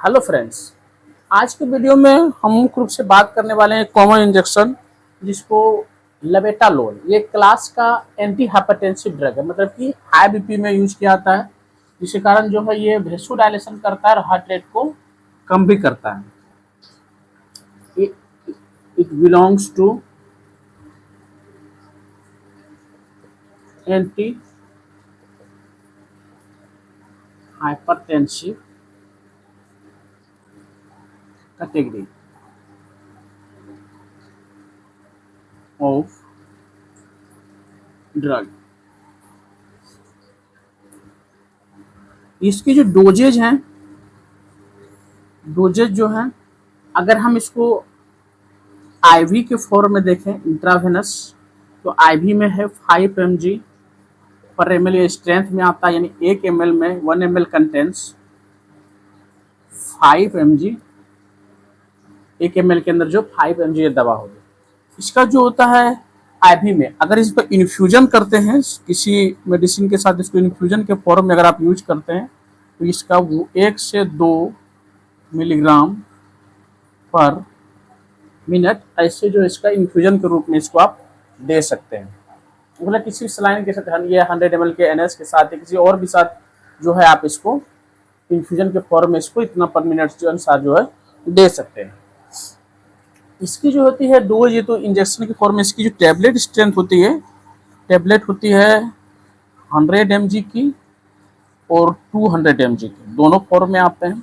Hello friends, आज के video में हम मुख्य रूप से बात करने वाले हैं कॉमन इंजेक्शन जिसको लेबेटालोल। ये क्लास का एंटी हाइपरटेंसिव ड्रग है, मतलब कि हाई बीपी में यूज किया जाता है, जिसके कारण जो है ये वेसोडाइलेशन करता है और हार्ट रेट को कम भी करता है। It belongs to anti hypertensive category of drug. इसकी जो डोजेज हैं, डोजेज जो हैं, अगर हम इसको आईवी के फॉर्म में देखें इंट्रावेनस, तो आईवी में है 5 mg पर ml। ये स्ट्रेंथ में आता है, यानी 1 ml में 1 ml कंटेंट्स 5 mg। 1 ml के अंदर जो 5 mg ये दवा होगी। इसका जो होता है आईवी में, अगर इस पर इन्फ्यूजन करते हैं किसी मेडिसिन के साथ, इसको इन्फ्यूजन के फॉर्म में अगर आप यूज करते हैं तो इसका 1 से 2 मिलीग्राम पर मिनट ऐसे जो इसका इन्फ्यूजन के रूप में इसको आप दे सकते हैं। मतलब किसी सलाइन के साथ, ये 100 ml के NS के साथ या किसी और भी साथ जो है आप इसको इन्फ्यूजन के फॉर्म में इसको इतना पर मिनट के अनुसार जो है दे सकते हैं। इसकी जो होती है डोज, ये तो इंजेक्शन के फॉर्म में, इसकी जो टैबलेट स्ट्रेंथ होती है, टैबलेट होती है 100 mg की और 200 mg की, दोनों फॉर्म में आते हैं।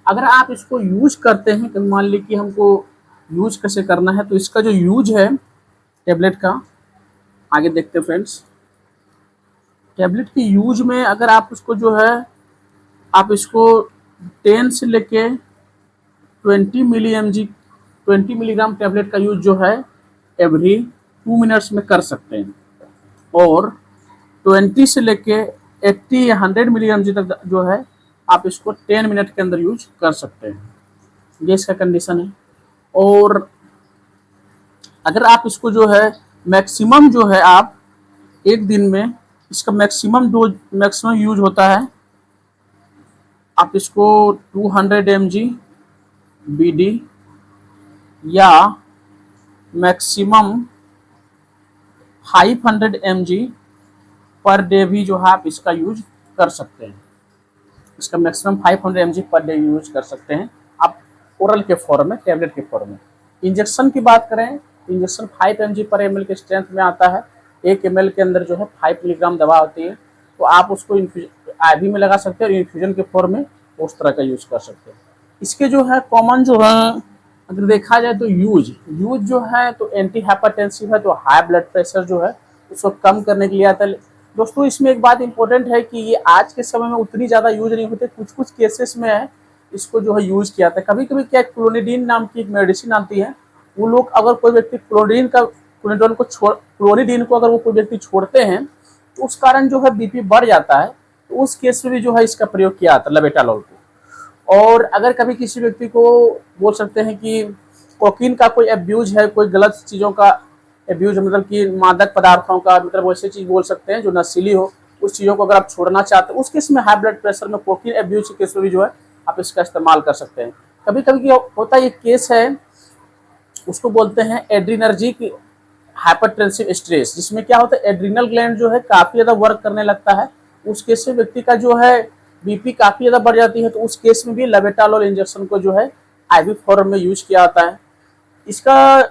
अगर आप इसको यूज करते हैं, तो मान लीजिए कि हमको यूज कैसे करना है, तो इसका जो यूज है टैबलेट का, आगे देखते हैं फ्रेंड्स। टैबलेट की यूज में अगर आप उसको जो है, आप इसको 10 से लेके 20 मिलीग्राम टैबलेट का यूज जो है एवरी 2 मिनट्स में कर सकते हैं, और 20 से लेके 80 या 100 मिलीग्राम तक जो है आप इसको 10 मिनट के अंदर यूज कर सकते हैं। ये इसका कंडीशन है। और अगर आप इसको जो है मैक्सिमम जो है आप एक दिन में, इसका मैक्सिमम डोज, मैक्सिमम यूज होता है, आप इसको 200 mg BD या मैक्सिमम 500 mg पर डे भी जो है आप इसका यूज कर सकते हैं। इसका maximum 500 mg per day use कर सकते हैं आप ओरल के फॉर्म में, टैबलेट के फॉर्म में। इंजेक्शन की बात करें, इंजेक्शन 5 mg पर ml के स्ट्रेंथ में आता है। 1 ml के अंदर जो है 5 मिलीग्राम दवा होती है, तो आप उसको आईवी में लगा सकते हैं और इन्फ्यूजन के फॉर्म में उस तरह का यूज कर सकते हैं। इसके जो है कॉमन जो है, अगर देखा जाए तो यूज जो है तो एंटी हाइपरटेंसिव है, तो हाई ब्लड प्रेशर जो है उसको कम करने के लिए आता है। दोस्तों, इसमें एक बात इंपॉर्टेंट है कि ये आज के समय में उतनी ज़्यादा यूज नहीं होते, कुछ कुछ केसेस में है इसको जो है यूज किया जाता है। कभी कभी क्या, क्लोनिडीन नाम की एक मेडिसिन आती है, वो लोग अगर कोई व्यक्ति क्लोनिडीन को अगर वो कोई व्यक्ति छोड़ते हैं तो उस कारण जो है बीपी बढ़ जाता है, तो उस केस में भी जो है इसका प्रयोग किया जाता है लेबेटालोल को। और अगर कभी किसी व्यक्ति को बोल सकते हैं कि कोकीन का कोई एब्यूज है, कोई गलत चीज़ों का एब्यूज, मतलब कि मादक पदार्थों का, मतलब वैसे चीज़ बोल सकते हैं जो नशीली हो, उस चीज़ों को अगर आप छोड़ना चाहते हैं, उस केस में हाई ब्लड प्रेशर में कोकीन एब्यूज के केस में भी जो है आप इसका इस्तेमाल कर सकते हैं। कभी कभी होता है, ये केस है, उसको बोलते हैं एड्रीनर्जिक हाइपरटेंसिव स्ट्रेस, जिसमें क्या होता है एड्रिनल ग्लैंड जो है काफ़ी ज़्यादा वर्क करने लगता है। उस केस में व्यक्ति का जो है बीपी काफ़ी ज़्यादा बढ़ जाती है, तो उस केस में भी लेबेटालोल इंजेक्शन को जो है आईवी फॉर्म में यूज किया जाता है। इसका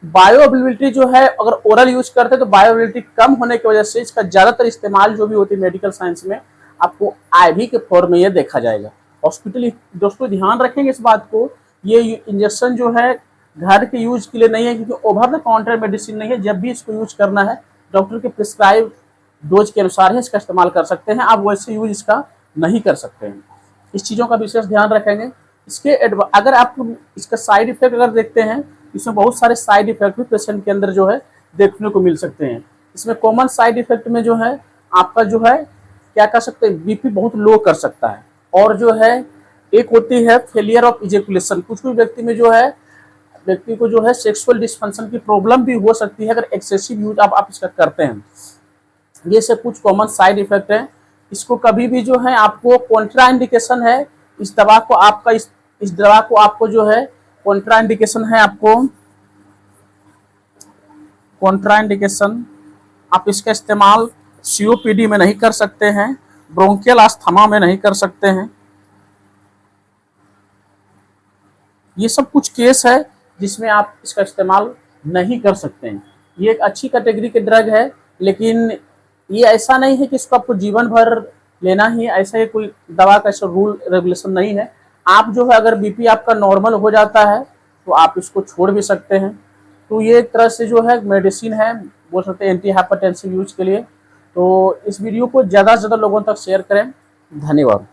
बायो अवेलेबिलिटी जो है, अगर ओरल यूज करते हैं तो बायो अवेलेबिलिटी कम होने की वजह से इसका ज़्यादातर इस्तेमाल जो भी होती है मेडिकल साइंस में, आपको आईवी के फॉर्म में ये देखा जाएगा। हॉस्पिटल, दोस्तों ध्यान रखेंगे इस बात को, ये इंजेक्शन जो है घर के यूज के लिए नहीं है, क्योंकि ओवर द काउंटर मेडिसिन नहीं है। जब भी इसको यूज करना है डॉक्टर के प्रिस्क्राइब डोज के अनुसार ही इसका इस्तेमाल कर सकते हैं, आप वैसे यूज इसका नहीं कर सकते हैं। इस चीज़ों का विशेष ध्यान रखेंगे। इसके अगर आप इसका साइड इफेक्ट अगर देखते हैं, इसमें बहुत सारे साइड इफेक्ट भी पेशेंट के अंदर जो है देखने को मिल सकते हैं। इसमें कॉमन साइड इफेक्ट में जो है आपका जो है क्या कर सकते हैं, बीपी बहुत लो कर सकता है, और जो है एक होती है फेलियर ऑफ इजेकुलेशन। कुछ व्यक्ति में जो है, व्यक्ति को जो है सेक्सुअल डिस्फंक्शन की प्रॉब्लम भी हो सकती है अगर एक्सेसिव यूज आप इसका करते हैं। ये सब कुछ कॉमन साइड इफेक्ट है। इसको कभी भी जो है आपको कॉन्ट्रा इंडिकेशन है इस दवा को आपका इस दवा को आपको जो है कॉन्ट्राइंडिकेशन है, आपको कॉन्ट्राइंडिकेशन, आप इसका इस्तेमाल सीओपीडी में नहीं कर सकते हैं, ब्रोंकियल अस्थमा में नहीं कर सकते हैं। ये सब कुछ केस है जिसमें आप इसका इस्तेमाल नहीं कर सकते हैं। ये एक अच्छी कैटेगरी के ड्रग है, लेकिन ये ऐसा नहीं है कि इसको आपको जीवन भर लेना ही, ऐसा ही कोई दवा का ऐसा रूल रेगुलेशन नहीं है। आप जो है अगर बीपी आपका नॉर्मल हो जाता है तो आप इसको छोड़ भी सकते हैं। तो ये एक तरह से जो है मेडिसिन है, बोल सकते हैं एंटी हाइपरटेंसिव यूज के लिए। तो इस वीडियो को ज़्यादा से ज़्यादा लोगों तक शेयर करें। धन्यवाद।